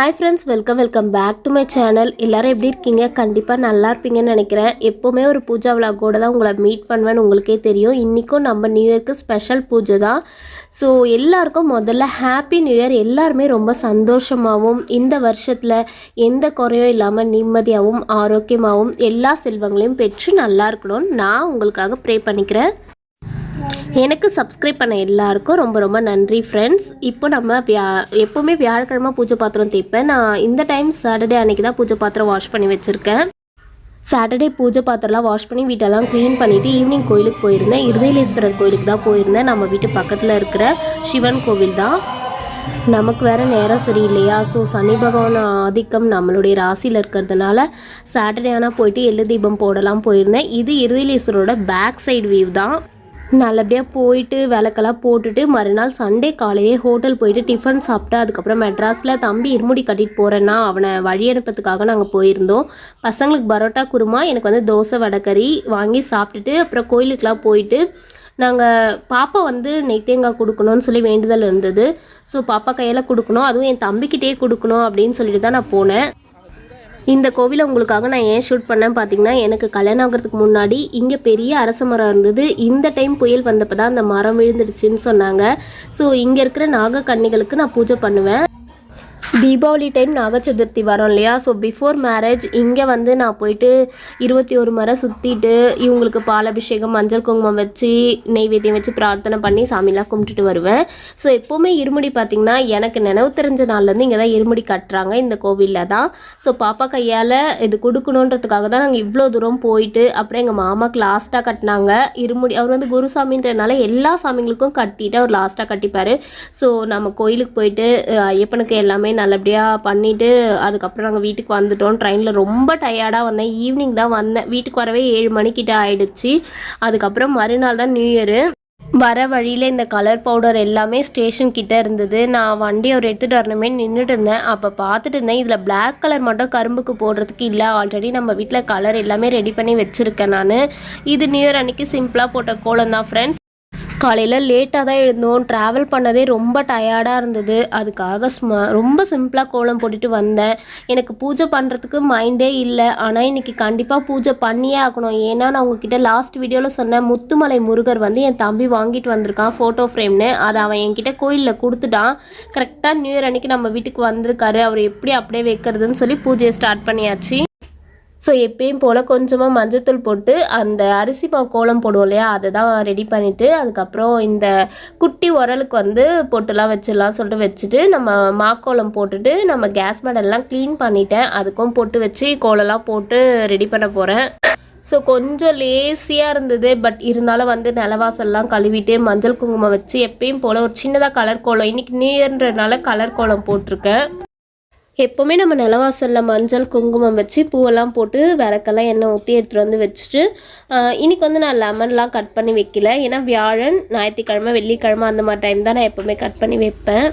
Hi friends, welcome back to my channel. எல்லாரும் எப்படி இருக்கீங்க? கண்டிப்பா நல்லா இருப்பீங்கன்னு நினைக்கிறேன். எப்பவுமே ஒரு பூஜா vlog-ஓட தான் உங்களை மீட் பண்ணுவேன்னு உங்களுக்கே தெரியும். இன்னைக்கும் நம்ம நியூ இயர்க்கு ஸ்பெஷல் பூஜை தான். ஸோ எல்லாருக்கும் முதல்ல ஹாப்பி நியூ இயர். எல்லாருமே ரொம்ப சந்தோஷமாகவும் இந்த வருஷத்தில் எந்த குறையும் இல்லாமல் நிம்மதியாகவும் ஆரோக்கியமாகவும் எல்லா செல்வங்களையும் பெற்று நல்லா இருக்கணும்னு நான் உங்களுக்காக ப்ரே பண்ணிக்கிறேன். எனக்கு சப்ஸ்கிரைப் பண்ண எல்லாருக்கும் ரொம்ப ரொம்ப நன்றி ஃப்ரெண்ட்ஸ். இப்போ நம்ம எப்போவுமே வியாழக்கிழமை பூஜை பாத்திரம் தேய்ப்பேன். நான் இந்த டைம் சாட்டர்டே அன்றைக்கி தான் பூஜை பாத்திரம் வாஷ் பண்ணி வச்சுருக்கேன். சாட்டர்டே பூஜை பாத்திரம்லாம் வாஷ் பண்ணி வீட்டெல்லாம் க்ளீன் பண்ணிவிட்டு ஈவினிங் கோயிலுக்கு போயிருந்தேன். இருதயலேஸ்வரர் கோயிலுக்கு தான் போயிருந்தேன். நம்ம வீட்டு பக்கத்தில் இருக்கிற சிவன் கோவில் தான். நமக்கு வேறு நேரம் சரியில்லையா, ஸோ சனி பகவான் ஆதிக்கம் நம்மளுடைய ராசியில் இருக்கிறதுனால சாட்டர்டே ஆனால் போயிட்டு எள்ளு தீபம் போடலாம் போயிருந்தேன். இது இருதயலேஸ்வரோட பேக் சைடு வியூ தான். நல்லபடியாக போயிட்டு விளக்கெல்லாம் போட்டுட்டு மறுநாள் சண்டே காலையே ஹோட்டல் போயிட்டு டிஃபன் சாப்பிட்டு அதுக்கப்புறம் மெட்ராஸில் தம்பி இருமுடி கட்டிட்டு போகிறேன்னா அவனை வழி அனுப்பத்துக்காக நாங்கள் போயிருந்தோம். பசங்களுக்கு பரோட்டா குருமா, எனக்கு வந்து தோசை வடைக்கறி வாங்கி சாப்பிட்டுட்டு அப்புறம் கோயிலுக்கெலாம் போயிட்டு நாங்கள் பாப்பா வந்து நெய் தேங்காய் கொடுக்கணும்னு சொல்லி வேண்டுதல் இருந்தது. ஸோ பாப்பா கையில் கொடுக்கணும், அதுவும் என் தம்பிக்கிட்டே கொடுக்கணும் அப்படின்னு சொல்லிட்டு தான் நான் போனேன். இந்த கோவிலை உங்களுக்காக நான் ஏன் ஷூட் பண்ணேன்னு பார்த்தீங்கன்னா, எனக்கு கல்யாணம் ஆகிறதுக்கு முன்னாடி இங்கே பெரிய அரச மரம் இருந்தது. இந்த டைம் புயல் வந்தப்போ தான் அந்த மரம் விழுந்துடுச்சுன்னு சொன்னாங்க. ஸோ இங்கே இருக்கிற நாகக்கன்னிகளுக்கு நான் பூஜை பண்ணுவேன். தீபாவளி டைம் நாக சதுர்த்தி வரோம் இல்லையா, ஸோ பிஃபோர் மேரேஜ் இங்கே வந்து நான் போயிட்டு 21 முறை சுற்றிட்டு இவங்களுக்கு பாலாபிஷேகம் மஞ்சள் குங்குமம் வச்சு நெய்வேத்தியம் வச்சு பிரார்த்தனை பண்ணி சாமிலாம் கும்பிட்டுட்டு வருவேன். ஸோ எப்போவுமே இருமுடி பார்த்திங்கன்னா எனக்கு நினைவு தெரிஞ்ச நாள்லேருந்து இங்கே தான் இருமுடி கட்டுறாங்க, இந்த கோவிலில் தான். ஸோ பாப்பா கையால் இது கொடுக்கணுன்றதுக்காக தான் நாங்கள் இவ்வளோ தூரம் போயிட்டு அப்புறம் எங்கள் மாமாவுக்கு லாஸ்ட்டாக கட்டினாங்க இருமுடி. அவர் வந்து குருசாமின்றதுனால எல்லா சாமிங்களுக்கும் கட்டிட்டு அவர் லாஸ்ட்டாக கட்டிப்பார். ஸோ நம்ம கோயிலுக்கு போயிட்டு ஐயப்பனுக்கு எல்லாமே நல்லபடியாக பண்ணிவிட்டு அதுக்கப்புறம் நாங்கள் வீட்டுக்கு வந்துட்டோம். ட்ரெயினில் ரொம்ப டயர்டாக வந்தேன். ஈவினிங் தான் வந்தேன். வீட்டுக்கு வரவே 7 மணிக்கிட்ட ஆகிடுச்சு. அதுக்கப்புறம் மறுநாள் தான் நியூ இயரு. வர வழியில் இந்த கலர் பவுடர் எல்லாமே ஸ்டேஷன் கிட்டே இருந்தது. நான் வண்டி அவர் எடுத்துகிட்டு வரணுமே நின்றுட்டு இருந்தேன். அப்போ பார்த்துட்டு இருந்தேன், இதில் பிளாக் கலர் மட்டும் கரும்புக்கு போடுறதுக்கு இல்லை, ஆல்ரெடி நம்ம வீட்டில் கலர் எல்லாமே ரெடி பண்ணி வச்சுருக்கேன் நான். இது நியூ இயர் அன்றைக்கி சிம்பிளாக போட்ட கோலம் தான் ஃப்ரெண்ட்ஸ். காலையில் லேட்டாக தான் எழுந்தோம். ட்ராவல் பண்ணதே ரொம்ப டயர்டாக இருந்தது. அதுக்காக ரொம்ப சிம்பிளாக கோலம் போட்டுட்டு வந்தேன். எனக்கு பூஜை பண்ணுறதுக்கு மைண்டே இல்லை, ஆனால் இன்றைக்கி கண்டிப்பாக பூஜை பண்ணியே ஆகணும். ஏன்னா நான் உங்ககிட்ட லாஸ்ட் வீடியோவில் சொன்னேன், முத்துமலை முருகர் வந்து என் தம்பி வாங்கிட்டு வந்திருக்கான் ஃபோட்டோ ஃப்ரேம்னு. அதை அவன் என்கிட்ட கோயிலில் கொடுத்துட்டான். கரெக்டாக நியூ இயர் அன்றைக்கி நம்ம வீட்டுக்கு வந்திருக்காரு. அவர் எப்படி அப்படியே வைக்கிறதுன்னு சொல்லி பூஜையை ஸ்டார்ட் பண்ணியாச்சு. ஸோ எப்பயும் போல் கொஞ்சமாக மஞ்சத்தூள் போட்டு அந்த அரிசி மாவு கோலம் போடுவோம் இல்லையா, அதை தான் ரெடி பண்ணிவிட்டு அதுக்கப்புறம் இந்த குட்டி உரலுக்கு வந்து பொட்டுலாம் வச்சிடலாம் சொல்லிட்டு வச்சுட்டு நம்ம மாக்கோலம் போட்டுட்டு நம்ம கேஸ் மெடல்லாம் க்ளீன் பண்ணிட்டேன். அதுக்கும் பொட்டு வச்சு கோலம்லாம் போட்டு ரெடி பண்ண போகிறேன். ஸோ கொஞ்சம் லேசியாக இருந்தது, பட் இருந்தாலும் வந்து நிலவாசல்லாம் கழுவிட்டு மஞ்சள் குங்குமம் வச்சு எப்பயும் போல் ஒரு சின்னதாக கலர் கோலம், இன்றைக்கி நியூ இயர்ன்றதுனால கலர் கோலம் போட்டிருக்கேன். எப்போவுமே நம்ம நிலவாசலில் மஞ்சள் குங்குமம் வச்சு பூவெல்லாம் போட்டு விளக்கெல்லாம் எண்ணெய் ஊற்றி எடுத்துகிட்டு வந்து வச்சுட்டு இன்றைக்கி வந்து நான் லெமன்லாம் கட் பண்ணி வைக்கல. ஏன்னா வியாழன் ஞாயிற்றுக்கிழமை வெள்ளிக்கிழமை அந்த மாதிரி டைம் தான் நான் எப்போவுமே கட் பண்ணி வைப்பேன்.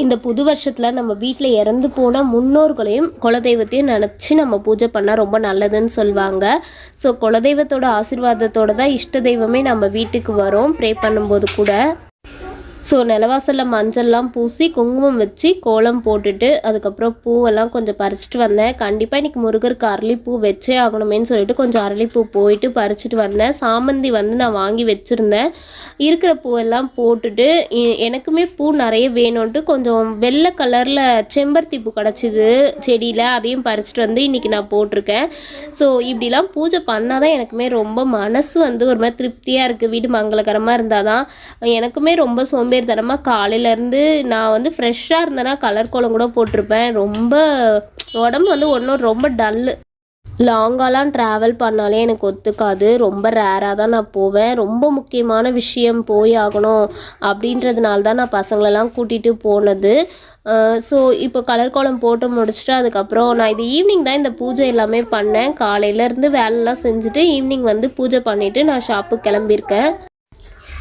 இந்த புது வருஷத்தில் நம்ம வீட்டில் இறந்து போன முன்னோர்களையும் குலதெய்வத்தையும் நினச்சி நம்ம பூஜை பண்ணால் ரொம்ப நல்லதுன்னு சொல்லுவாங்க. ஸோ குலதெய்வத்தோட ஆசீர்வாதத்தோடு தான் இஷ்ட தெய்வமே நம்ம வீட்டுக்கு வரும் ப்ரே பண்ணும்போது கூட. ஸோ நிலவாசலில் மஞ்சள்லாம் பூசி குங்குமம் வச்சு கோலம் போட்டுட்டு அதுக்கப்புறம் பூவெல்லாம் கொஞ்சம் பறிச்சிட்டு வந்தேன். கண்டிப்பாக இன்றைக்கி முருகருக்கு அரளிப்பூ வச்சே ஆகணுமேன்னு சொல்லிட்டு கொஞ்சம் அரளிப்பூ போயிட்டு பறிச்சிட்டு வந்தேன். சாமந்தி வந்து நான் வாங்கி வச்சுருந்தேன். இருக்கிற பூவெல்லாம் போட்டுட்டு எனக்குமே பூ நிறைய வேணும்ன்ட்டு கொஞ்சம் வெள்ளை கலரில் செம்பருத்தி பூ கிடச்சிது செடியில், அதையும் பறிச்சிட்டு வந்து இன்றைக்கி நான் போட்டிருக்கேன். ஸோ இப்படிலாம் பூஜை பண்ணால் தான் எனக்குமே ரொம்ப மனசு வந்து ஒரு மாதிரி திருப்தியாக இருக்குது. வீடு மங்களகரமாக இருந்தால் தான். எனக்குமே ரொம்ப சோம்பேறித்தனமாக காலையிலேருந்து நான் வந்து ஃப்ரெஷ்ஷாக இருந்தேன்னா கலர் கோலம் கூட போட்டிருப்பேன். ரொம்ப உடம்பு வந்து ஒன்றும் ரொம்ப டல்லு. லாங்காலாம் ட்ராவல் பண்ணாலே எனக்கு ஒத்துக்காது. ரொம்ப ரேராக தான் நான் போவேன். ரொம்ப முக்கியமான விஷயம் போய் ஆகணும் அப்படின்றதுனால தான் நான் பசங்களெல்லாம் கூட்டிகிட்டு போனது. ஸோ இப்போ கலர் கோலம் போட்டு முடிச்சுட்டு அதுக்கப்புறம் நான் இது ஈவினிங் தான் இந்த பூஜை எல்லாமே பண்ணேன். காலையிலேருந்து வேலைலாம் செஞ்சுட்டு ஈவினிங் வந்து பூஜை பண்ணிவிட்டு நான் ஷாப்புக்கு கிளம்பியிருக்கேன்.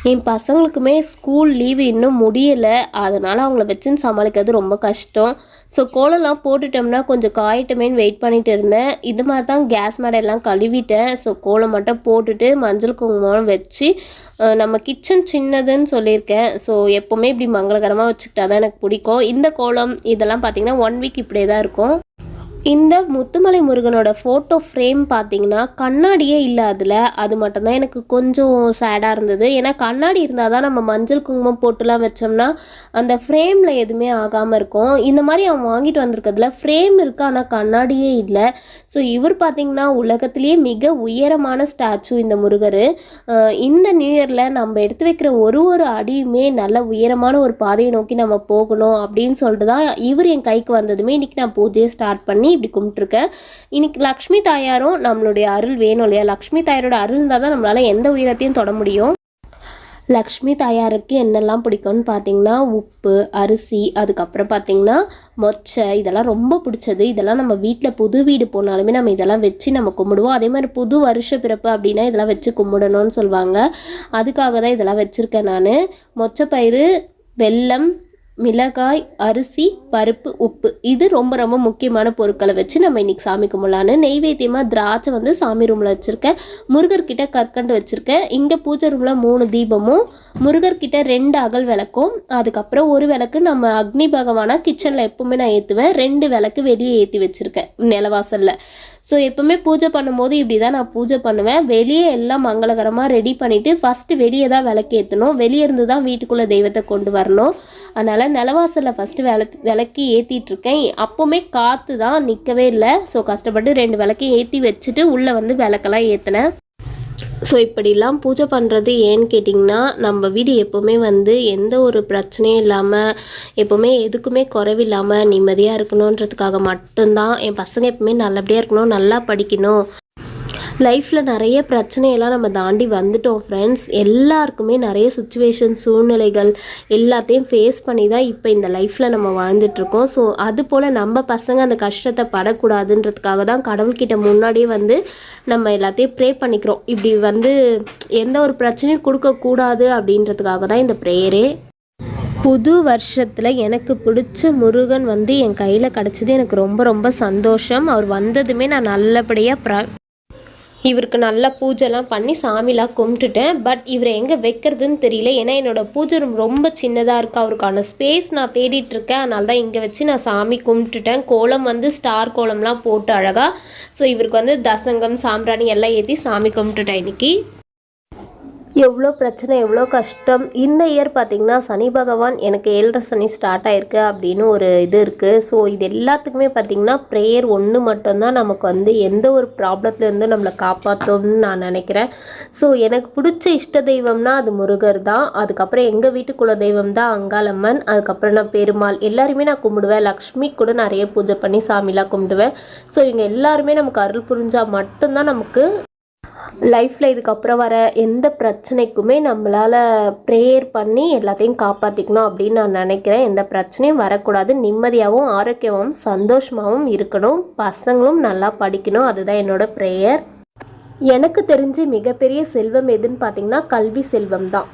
என் பசங்களுக்குமே ஸ்கூல் லீவு இன்னும் முடியலை, அதனால் அவங்கள வச்சுன்னு சமாளிக்கிறது ரொம்ப கஷ்டம். ஸோ கோலம்லாம் போட்டுட்டோம்னா கொஞ்சம் காயட்டுமேன்னு வெயிட் பண்ணிட்டு இருந்தேன். இது மாதிரி தான் கேஸ் மேடையெல்லாம் கழுவிட்டேன். ஸோ கோலம் மட்டும் போட்டுட்டு மஞ்சள் குங்குமம் வச்சு நம்ம கிச்சன் சின்னதுன்னு சொல்லியிருக்கேன். ஸோ எப்போவுமே இப்படி மங்களகரமாக வச்சுக்கிட்டா தான் எனக்கு பிடிக்கும். இந்த கோலம் இதெல்லாம் பார்த்திங்கன்னா 1 வீக் இப்படியே தான் இருக்கும். இந்த முத்துமலை முருகனோட ஃபோட்டோ ஃப்ரேம் பார்த்தீங்கன்னா கண்ணாடியே இல்லை அதில். அது மட்டும்தான் எனக்கு கொஞ்சம் சேடாக இருந்தது. ஏன்னா கண்ணாடி இருந்தால் தான் நம்ம மஞ்சள் குங்குமம் போட்டுலாம் வச்சோம்னா அந்த ஃப்ரேமில் எதுவுமே ஆகாமல் இருக்கும். இந்த மாதிரி அவன் வாங்கிட்டு வந்திருக்கிறதுல ஃப்ரேம் இருக்குது ஆனால் கண்ணாடியே இல்லை. ஸோ இவர் பார்த்திங்கன்னா உலகத்திலேயே மிக உயரமான ஸ்டாச்சு இந்த முருகர். இந்த நியூ இயரில் நம்ம எடுத்து வைக்கிற ஒரு அடியுமே நல்ல உயரமான ஒரு பாதையை நோக்கி நம்ம போகணும் அப்படின்னு சொல்லிட்டு தான் இவர் என் கைக்கு வந்ததுமே இன்றைக்கி நான் பூஜையை ஸ்டார்ட் பண்ணி இப்படி கும்பிட்டுருக்கேன். இன்னைக்கு லக்ஷ்மி தாயாரும் நம்மளுடைய அருள் வேணும் இல்லையா? லக்ஷ்மி தாயாரோட அருள் இருந்தால் தான் நம்மளால் எந்த உயரத்தையும் தொட முடியும். லக்ஷ்மி தாயாருக்கு என்னெல்லாம் பிடிக்கும்னு பார்த்தீங்கன்னா உப்பு, அரிசி, அதுக்கப்புறம் பார்த்தீங்கன்னா மொச்சை, இதெல்லாம் ரொம்ப பிடிச்சது. இதெல்லாம் நம்ம வீட்டில் புது வீடு போனாலுமே நம்ம இதெல்லாம் வச்சு நம்ம கும்பிடுவோம். அதே மாதிரி புது வருஷ பிறப்பு அப்படின்னா இதெல்லாம் வச்சு கும்பிடணும்னு சொல்லுவாங்க. அதுக்காக தான் இதெல்லாம் வச்சுருக்கேன் நான். மொச்சப்பயிறு, வெல்லம், மிளகாய், அரிசி, பருப்பு, உப்பு, இது ரொம்ப ரொம்ப முக்கியமான பொருட்களை வச்சு நம்ம இன்னைக்கு சாமி கும்பிடலான்னு. நெய்வேத்தியமாக திராட்சை வந்து சாமி ரூமில் வச்சுருக்கேன். முருகர்கிட்ட கற்கண்டு வச்சுருக்கேன். இங்கே பூஜை ரூமில் 3 தீபமும், முருகர்கிட்ட 2 அகல் விளக்கும், அதுக்கப்புறம் ஒரு விளக்கு நம்ம அக்னி பகவானா கிச்சனில் எப்பவுமே நான் ஏற்றுவேன். 2 விளக்கு வெளியே ஏற்றி வச்சுருக்கேன் நிலவாசலில். ஸோ எப்போவுமே பூஜை பண்ணும்போது இப்படி தான் நான் பூஜை பண்ணுவேன். வெளியே எல்லாம் மங்களகரமாக ரெடி பண்ணிவிட்டு ஃபஸ்ட்டு வெளியே தான் விளக்கு ஏற்றணும். வெளியே இருந்து தான் வீட்டுக்குள்ளே தெய்வத்தை கொண்டு வரணும். அதனால் நிலவாசலில் ஃபஸ்ட்டு விளக்கு ஏற்றிட்டுருக்கேன். அப்போவுமே காற்று தான், நிற்கவே இல்லை. ஸோ கஷ்டப்பட்டு 2 விளக்கு ஏற்றி வச்சுட்டு உள்ளே வந்து விளக்கெல்லாம் ஏற்றினேன். ஸோ இப்படிலாம் பூஜை பண்ணுறது ஏன்னு கேட்டிங்கன்னா நம்ம வீடு எப்போவுமே வந்து எந்த ஒரு பிரச்சனையும் இல்லாமல் எப்போவுமே எதுக்குமே குறைவில்லாமல் நிம்மதியாக இருக்கணுன்றதுக்காக மட்டும்தான். என் பசங்க எப்பவுமே நல்லபடியாக இருக்கணும், நல்லா படிக்கணும். லைஃப்பில் நிறைய பிரச்சனையெல்லாம் நம்ம தாண்டி வந்துட்டோம் ஃப்ரெண்ட்ஸ். எல்லாருக்குமே நிறைய சுச்சுவேஷன், சூழ்நிலைகள் எல்லாத்தையும் ஃபேஸ் பண்ணி தான் இப்போ இந்த லைஃப்பில் நம்ம வாழ்ந்துட்டுருக்கோம். ஸோ அது போல் நம்ம பசங்க அந்த கஷ்டத்தை படக்கூடாதுன்றதுக்காக தான் கடவுள்கிட்ட முன்னாடியே வந்து நம்ம எல்லாத்தையும் ப்ரே பண்ணிக்கிறோம். இப்படி வந்து எந்த ஒரு பிரச்சனையும் கொடுக்கக்கூடாது அப்படின்றதுக்காக தான் இந்த ப்ரேயரே. புது வருஷத்தில் எனக்கு பிடிச்ச முருகன் வந்து என் கையில் கிடச்சது எனக்கு ரொம்ப ரொம்ப சந்தோஷம். அவர் வந்ததுமே நான் நல்லபடியாக இவருக்கு நல்லா பூஜைலாம் பண்ணி சாமிலாம் கும்பிட்டுட்டேன். பட் இவரை எங்கே வைக்கிறதுன்னு தெரியல. ஏன்னா என்னோடய பூஜை ரூம் ரொம்ப சின்னதாக இருக்குது. அவருக்கான ஸ்பேஸ் நான் தேடிட்டுருக்கேன். அதனால தான் இங்கே வச்சு நான் சாமி கும்பிட்டுட்டேன். கோலம் வந்து ஸ்டார் கோலம்லாம் போட்டு அழகாக. ஸோ இவருக்கு வந்து தசங்கம், சாம்பிராணி எல்லாம் ஏற்றி சாமி கும்பிட்டுட்டேன் இன்றைக்கி. எவ்வளோ பிரச்சனை, எவ்வளோ கஷ்டம். இந்த இயர் பார்த்திங்கன்னா சனி பகவான் எனக்கு 7.5 சனி ஸ்டார்ட் ஆகிருக்கு அப்படின்னு ஒரு இது இருக்குது. ஸோ இது எல்லாத்துக்குமே பார்த்திங்கன்னா ப்ரேயர் ஒன்று மட்டும்தான் நமக்கு வந்து எந்த ஒரு ப்ராப்ளத்துலேருந்து நம்மளை காப்பாற்றோம்னு நான் நினைக்கிறேன். ஸோ எனக்கு பிடிச்ச இஷ்ட தெய்வம்னா அது முருகர் தான். அதுக்கப்புறம் எங்கள் வீட்டுக்குள்ள தெய்வம் தான் அங்காளம்மன். அதுக்கப்புறம் நான் பெருமாள் எல்லாருமே நான் கும்பிடுவேன். லக்ஷ்மி கூட நிறைய பூஜை பண்ணி சாமிலாம் கும்பிடுவேன். ஸோ இவங்க எல்லாருமே நமக்கு அருள் புரிஞ்சால் மட்டும்தான் நமக்கு லைஃப்பில் இதுக்கப்புறம் வர எந்த பிரச்சனைக்குமே நம்மளால் ப்ரேயர் பண்ணி எல்லாத்தையும் காப்பாற்றிக்கணும் அப்படின்னு நான் நினைக்கிறேன். எந்த பிரச்சனையும் வரக்கூடாது, நிம்மதியாகவும் ஆரோக்கியமாகவும் சந்தோஷமாகவும் இருக்கணும், பசங்களும் நல்லா படிக்கணும். அதுதான் என்னோடய ப்ரேயர். எனக்கு தெரிஞ்சு மிகப்பெரிய செல்வம் எதுன்னு பார்த்திங்கன்னா கல்வி செல்வம் தான்.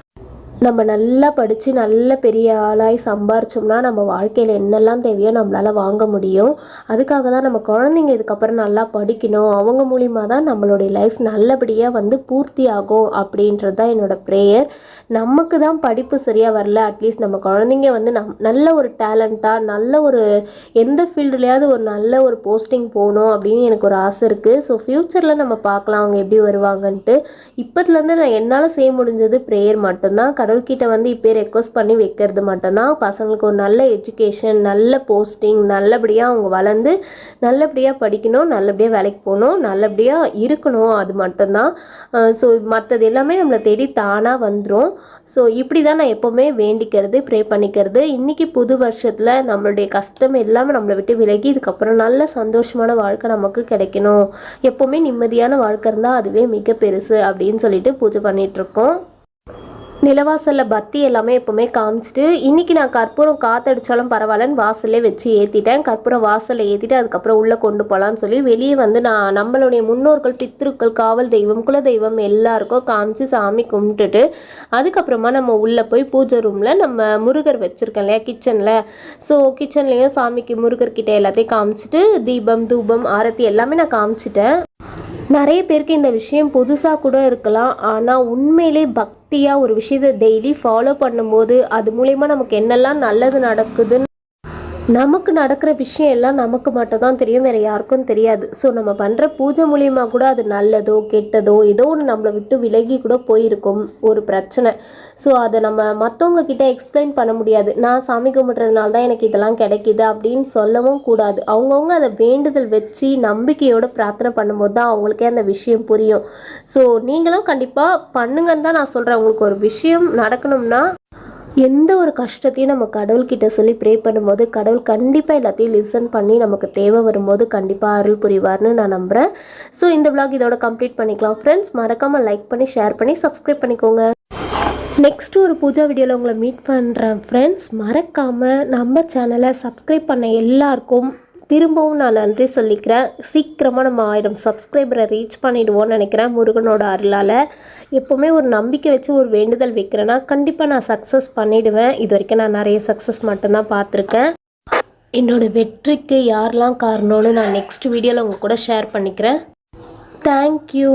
நம்ம நல்லா படித்து நல்ல பெரிய ஆளாய் சம்பாரிச்சோம்னா நம்ம வாழ்க்கையில் என்னெல்லாம் தேவையோ நம்மளால் வாங்க முடியும். அதுக்காக தான் நம்ம குழந்தைங்க இதுக்கப்புறம் நல்லா படிக்கணும். அவங்க மூலிமா தான் நம்மளுடைய லைஃப் நல்லபடியாக வந்து பூர்த்தி ஆகும் அப்படின்றது தான் என்னோடய ப்ரேயர். நமக்கு தான் படிப்பு சரியாக வரல, அட்லீஸ்ட் நம்ம குழந்தைங்க வந்து நல்ல ஒரு டேலண்ட்டாக நல்ல ஒரு எந்த ஃபீல்டுலையாவது ஒரு நல்ல ஒரு போஸ்டிங் போகணும் அப்படின்னு எனக்கு ஒரு ஆசை இருக்குது. ஸோ ஃப்யூச்சரில் நம்ம பார்க்கலாம் அவங்க எப்படி வருவாங்கன்ட்டு. இப்போத்துலேருந்து நான் என்னால் செய்ய முடிஞ்சது ப்ரேயர் மட்டும்தான். கடவுள்கிட்ட வந்து இப்போ ரெக்வஸ்ட் பண்ணி வைக்கிறது மட்டும்தான். பசங்களுக்கு ஒரு நல்ல எஜுகேஷன், நல்ல போஸ்டிங், நல்லபடியாக அவங்க வளர்ந்து நல்லபடியாக படிக்கணும், நல்லபடியாக வேலைக்கு போகணும், நல்லபடியாக இருக்கணும். அது மட்டும்தான். ஸோ மற்றது எல்லாமே நம்மளை தேடி தானாக வந்துடும். ஸோ இப்படி தான் நான் எப்போவுமே வேண்டிக்கிறது, ப்ரே பண்ணிக்கிறது. இன்றைக்கி புது வருஷத்தில் நம்மளுடைய கஷ்டம் எல்லாமே நம்மளை விட்டு விலகி இதுக்கப்புறம் நல்ல சந்தோஷமான வாழ்க்கை நமக்கு கிடைக்கணும், எப்போவுமே நிம்மதியான வாழ்க்கை இருந்தால் அதுவே மிக பெருசு அப்படின்னு சொல்லிட்டு பூஜை பண்ணிகிட்ருக்கோம். நிலவாசலில் பத்தி எல்லாமே எப்போவுமே காமிச்சிட்டு இன்றைக்கி நான் கற்பூரம் காற்றடிச்சாலும் பரவாயில்லன்னு வாசல்லே வச்சு ஏற்றிட்டேன். கற்பூரம் வாசலில் ஏற்றிட்டு அதுக்கப்புறம் உள்ளே கொண்டு போகலான்னு சொல்லி வெளியே வந்து நான் நம்மளுடைய முன்னோர்கள், பித்ருக்கள், காவல் தெய்வம், குலதெய்வம் எல்லாருக்கும் காமிச்சு சாமி கும்பிட்டுட்டு அதுக்கப்புறமா நம்ம உள்ளே போய் பூஜை ரூமில் நம்ம முருகர் வச்சுருக்கேன் இல்லையா கிச்சனில். ஸோ கிச்சன்லேயும் சாமிக்கு முருகர்கிட்ட எல்லாத்தையும் காமிச்சிட்டு தீபம், தூபம், ஆரத்தி எல்லாமே நான் காமிச்சிட்டேன். நிறைய பேருக்கு இந்த விஷயம் புதுசாக கூட இருக்கலாம். ஆனால் உண்மையிலே பக்தியாக ஒரு விஷயத்தை டெய்லி ஃபாலோ பண்ணும்போது அது மூலயமா நமக்கு என்னெல்லாம் நல்லது நடக்குதுன்னு நமக்கு நடக்கிற விஷயம் எல்லாம் நமக்கு மட்டும் தான் தெரியும், வேறு யாருக்கும் தெரியாது. ஸோ நம்ம பண்ணுற பூஜை மூலியமாக கூட அது நல்லதோ கெட்டதோ ஏதோ ஒன்று நம்மளை விட்டு விலகி கூட போயிருக்கும் ஒரு பிரச்சனை. ஸோ அதை நம்ம மற்றவங்க கிட்ட எக்ஸ்பிளைன் பண்ண முடியாது. நான் சாமி கும்பிட்றதுனால தான் எனக்கு இதெல்லாம் கிடைக்கிது அப்படின்னு சொல்லவும் கூடாது. அவங்கவுங்க அதை வேண்டுதல் வச்சு நம்பிக்கையோடு பிரார்த்தனை பண்ணும்போது தான் அவங்களுக்கே அந்த விஷயம் புரியும். ஸோ நீங்களும் கண்டிப்பாக பண்ணுங்கன்னு தான் நான் சொல்கிறேன். உங்களுக்கு ஒரு விஷயம் நடக்கணும்னா எந்த ஒரு கஷ்டத்தையும் நம்ம கடவுள்கிட்ட சொல்லி ப்ரே பண்ணும்போது கடவுள் கண்டிப்பாக எல்லாத்தையும் லிசன் பண்ணி நமக்கு தேவை வரும்போது கண்டிப்பாக அருள் புரிவார்னு நான் நம்புகிறேன். ஸோ இந்த விளாக் இதோட கம்ப்ளீட் பண்ணிக்கலாம் ஃப்ரெண்ட்ஸ். மறக்காமல் லைக் பண்ணி ஷேர் பண்ணி சப்ஸ்கிரைப் பண்ணிக்கோங்க. நெக்ஸ்ட் ஒரு பூஜா வீடியோவில் உங்களை மீட் பண்ணுறேன் ஃப்ரெண்ட்ஸ். மறக்காமல் நம்ம சேனலை சப்ஸ்கிரைப் பண்ண எல்லாருக்கும் திரும்பவும் நான் நன்றி சொல்லிக்கிறேன். சீக்கிரமாக நம்ம 1000 சப்ஸ்கிரைபரை ரீச் பண்ணிவிடுவோன்னு நினைக்கிறேன். முருகனோட அருளால் எப்போவுமே ஒரு நம்பிக்கை வச்சு ஒரு வேண்டுதல் வைக்கிறேன்னா கண்டிப்பாக நான் சக்ஸஸ் பண்ணிவிடுவேன். இது வரைக்கும் நான் நிறைய சக்ஸஸ் மட்டும்தான் பார்த்துருக்கேன். என்னோடய வெற்றிக்கு யாரெல்லாம் காரணம்னு நான் நெக்ஸ்ட் வீடியோவில் உங்கள் கூட ஷேர் பண்ணிக்கிறேன். தேங்க்யூ.